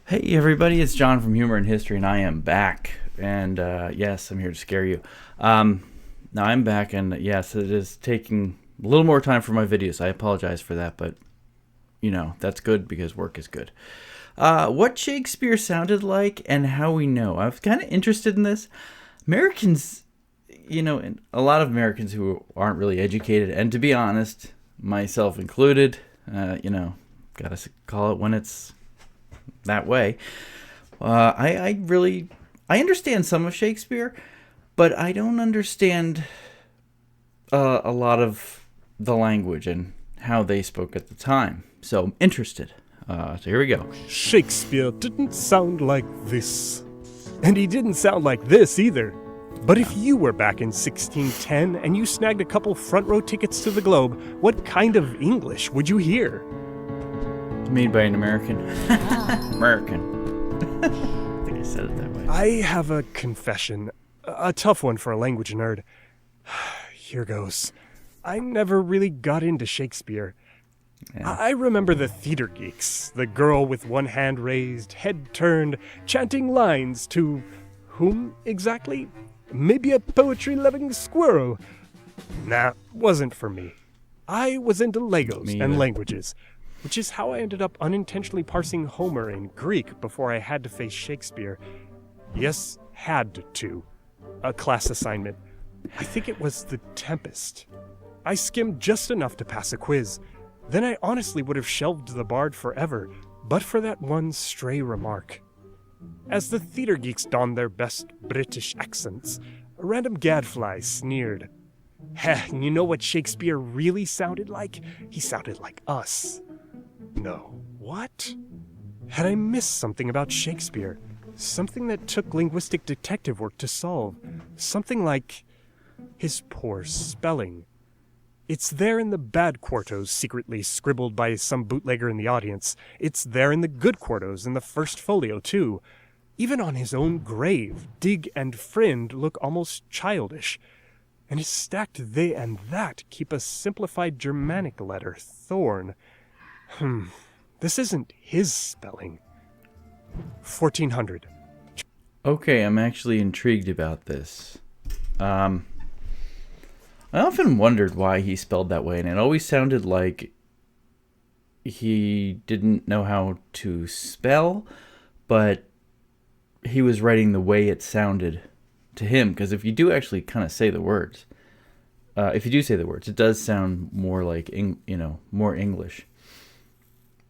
Hey everybody, it's John from Humor and History, and I am back. And yes, I'm here to scare you. Now I'm back, and yes, it is taking a little more time for my videos. I apologize for that, but that's good because work is good. What Shakespeare sounded like and how we know. I was kind of interested in this. Americans, and a lot of Americans who aren't really educated, and to be honest, myself included, gotta call it when it's that way. I understand some of Shakespeare, but I don't understand a lot of the language and how they spoke at the time. So I'm interested. So here we go. Shakespeare didn't sound like this. And he didn't sound like this either. But if you were back in 1610 and you snagged a couple front row tickets to the Globe, what kind of English would you hear? Made by an American. American. I think I said it that way. I have a confession. A tough one for a language nerd. Here goes. I never really got into Shakespeare. Yeah. I remember the theater geeks, the girl with one hand raised, head turned, chanting lines to whom exactly? Maybe a poetry-loving squirrel. Nah, wasn't for me. I was into Legos and languages, which is how I ended up unintentionally parsing Homer in Greek before I had to face Shakespeare. Yes, had to. A class assignment. I think it was The Tempest. I skimmed just enough to pass a quiz. Then I honestly would have shelved the Bard forever, but for that one stray remark. As the theater geeks donned their best British accents, a random gadfly sneered. Heh, you know what Shakespeare really sounded like? He sounded like us. No. What? Had I missed something about Shakespeare? Something that took linguistic detective work to solve? Something like his poor spelling. It's there in the bad quartos secretly scribbled by some bootlegger in the audience. It's there in the good quartos in the first folio, too. Even on his own grave, Dig and Friend look almost childish. And his stacked they and that keep a simplified Germanic letter, Thorn. This isn't his spelling. 1400. Okay, I'm actually intrigued about this. I often wondered why he spelled that way, and it always sounded like he didn't know how to spell, but he was writing the way it sounded to him. Because if you do actually kind of say the words, it does sound more like more English.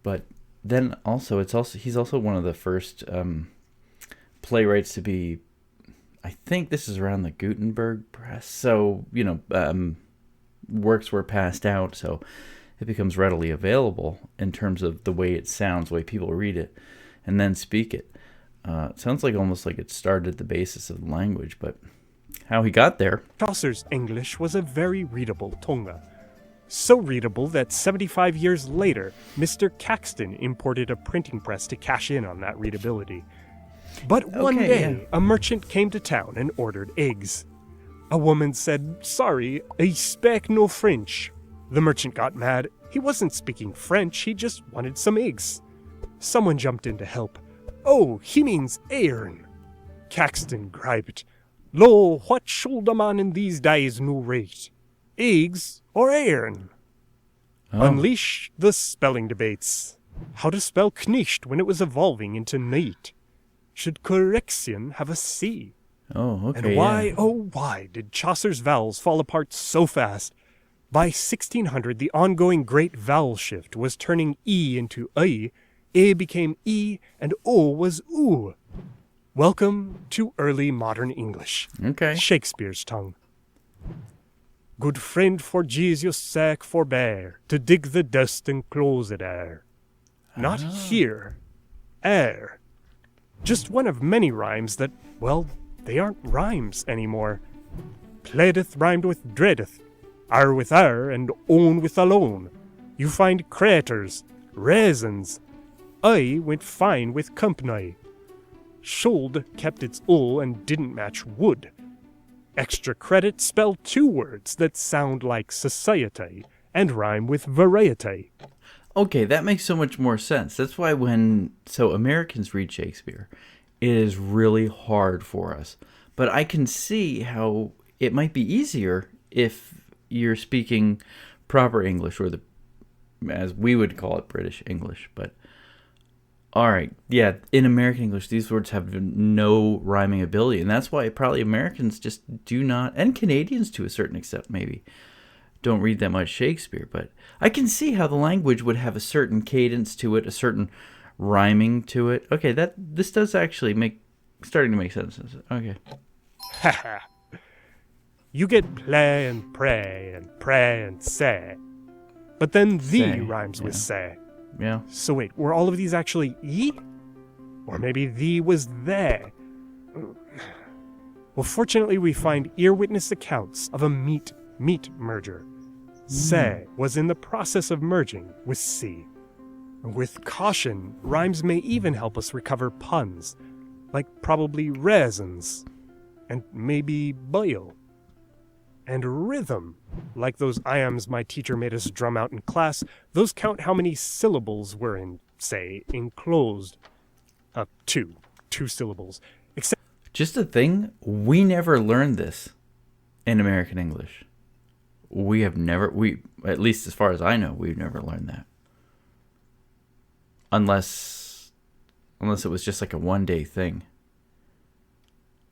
But then he's also one of the first playwrights to be. I think this is around the Gutenberg press, so works were passed out, so it becomes readily available in terms of the way it sounds, the way people read it, and then speak it. It sounds like almost like it started at the basis of the language, but how he got there. Chaucer's English was a very readable tonga. So readable that 75 years later, Mr. Caxton imported a printing press to cash in on that readability. But one day, a merchant came to town and ordered eggs. A woman said, "Sorry, I speak no French." The merchant got mad. He wasn't speaking French, he just wanted some eggs. Someone jumped in to help. "Oh, he means iron." Caxton griped. "Lo, what should a man in these days no rate? Eggs or iron?" Unleash the spelling debates. How to spell knicht when it was evolving into night? Should correction have a C? Oh, okay. And why, why did Chaucer's vowels fall apart so fast? By 1600, the ongoing great vowel shift was turning E into I, A became E, and O was oo. Welcome to early modern English. Okay. Shakespeare's tongue. Good friend, for Jesus' sake forbear to dig the dust and close it ere. Not here. Ere. Just one of many rhymes that, well, they aren't rhymes anymore. Pleadeth rhymed with dreadeth, are with are, and own with alone. You find craters, raisins. I went fine with company. Should kept its ul and didn't match wood. Extra credit spell two words that sound like society and rhyme with variety. Okay, that makes so much more sense. That's why so Americans read Shakespeare, it is really hard for us. But I can see how it might be easier if you're speaking proper English, or as we would call it, British English. But all right, yeah, in American English, these words have no rhyming ability, and that's why probably Americans just do not, and Canadians to a certain extent maybe, don't read that much Shakespeare. But I can see how the language would have a certain cadence to it, a certain rhyming to it. Okay, this does actually starting to make sense. Okay. Haha. You get play and pray and say. But then the Say, rhymes with yeah. say. Yeah. So wait, were all of these actually E? Or maybe the was there? Well, fortunately, we find ear-witness accounts of a meat merger. Say was in the process of merging with C. With caution, rhymes may even help us recover puns, like probably raisins, and maybe boil. And rhythm, like those iams my teacher made us drum out in class, those count how many syllables were in, say, enclosed. Two syllables. Except Just a thing, we never learned this in American English. At least as far as I know, we've never learned that. Unless it was just like a one-day thing.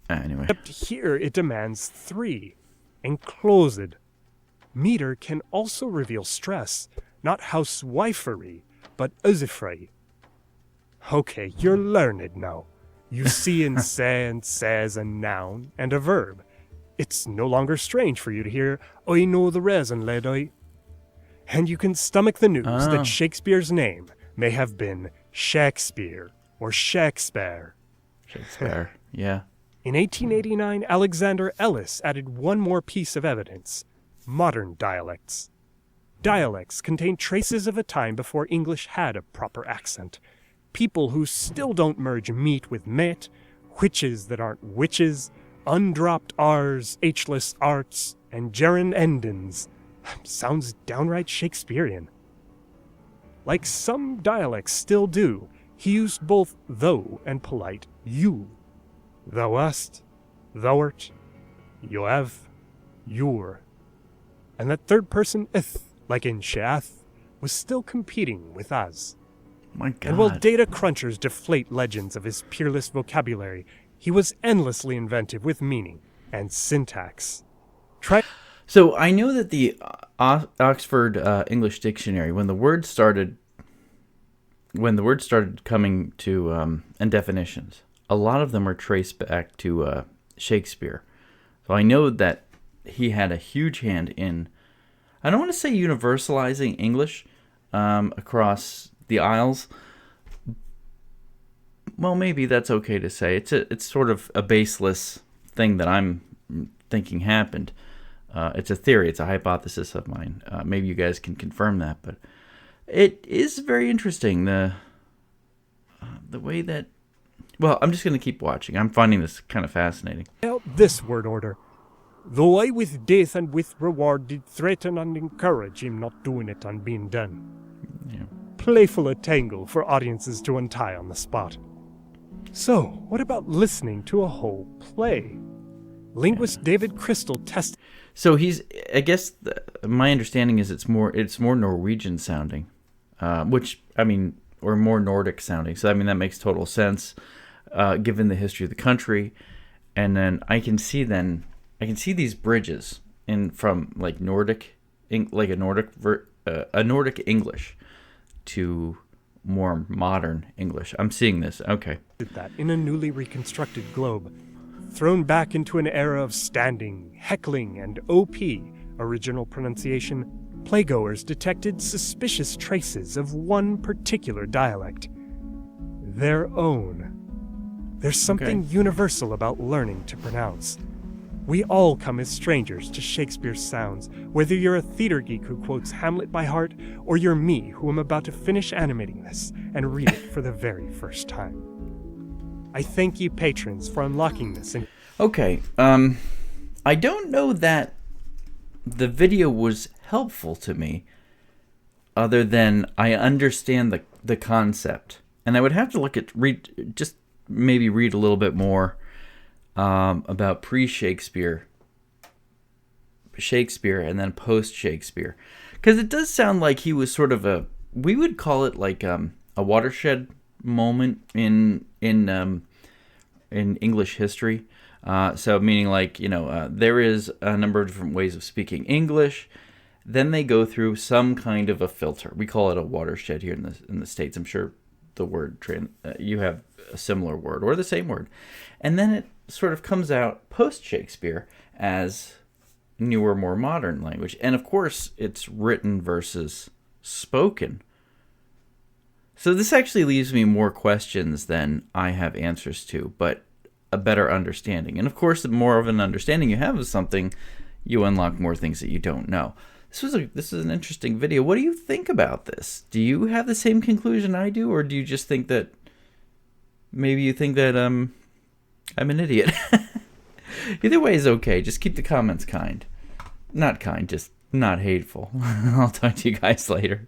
Anyway. except here it demands three. Enclosed. Meter can also reveal stress, not housewifery, but usifrey. Okay, you're learned now. You see in say and says a noun and a verb. It's no longer strange for you to hear, I know the reason, lad I. And you can stomach the news that Shakespeare's name may have been Shakespeare or Shakespeare. Shakespeare, yeah. In 1889, Alexander Ellis added one more piece of evidence: modern dialects. Dialects contain traces of a time before English had a proper accent. People who still don't merge meat with met, witches that aren't witches, undropped R's, H'less arts, and gerund endings. Sounds downright Shakespearean. Like some dialects still do, he used both thou and polite you. Thou hast, thou'rt, you have, you're. And that third person ith, like in sheath, was still competing with us. My God. And while data crunchers deflate legends of his peerless vocabulary, he was endlessly inventive with meaning and syntax. So I know that the Oxford English Dictionary, when the words started coming to and definitions, a lot of them are traced back to Shakespeare. So I know that he had a huge hand in, I don't want to say universalizing English across the Isles. Well, maybe that's okay to say. It's sort of a baseless thing that I'm thinking happened. It's a theory. It's a hypothesis of mine. Maybe you guys can confirm that, but it is very interesting the way that. Well, I'm just going to keep watching. I'm finding this kind of fascinating. Out this word order. Though I with death and with reward did threaten and encourage him not doing it and being done. Yeah. Playful a tangle for audiences to untie on the spot. So, what about listening to a whole play? Linguist David Crystal tested. So I guess my understanding is it's more Norwegian sounding, which I mean, or more Nordic sounding. So I mean that makes total sense, given the history of the country. And then I can see these bridges from like Nordic, like a Nordic English to more modern English. I'm seeing this. Okay. That in a newly reconstructed globe. Thrown back into an era of standing, heckling, and OP, original pronunciation, playgoers detected suspicious traces of one particular dialect. Their own. There's something universal about learning to pronounce. We all come as strangers to Shakespeare's sounds, whether you're a theater geek who quotes Hamlet by heart, or you're me who am about to finish animating this and read it for the very first time. I thank you patrons for unlocking this. Okay, I don't know that the video was helpful to me. other than I understand the concept. And I would have to maybe read a little bit more about pre-Shakespeare, Shakespeare, and then post-Shakespeare. Because it does sound like he was sort of we would call it like a watershed moment in English history. So meaning like, there is a number of different ways of speaking English. Then they go through some kind of a filter. We call it a watershed here in the States. I'm sure the word you have a similar word or the same word. And then it sort of comes out post-Shakespeare as newer, more modern language. And of course, it's written versus spoken. So this actually leaves me more questions than I have answers to, but a better understanding. And of course, the more of an understanding you have of something, you unlock more things that you don't know. This is an interesting video. What do you think about this? Do you have the same conclusion I do, or do you just think that maybe you think that I'm an idiot? Either way is okay. Just keep the comments kind. Not kind, just not hateful. I'll talk to you guys later.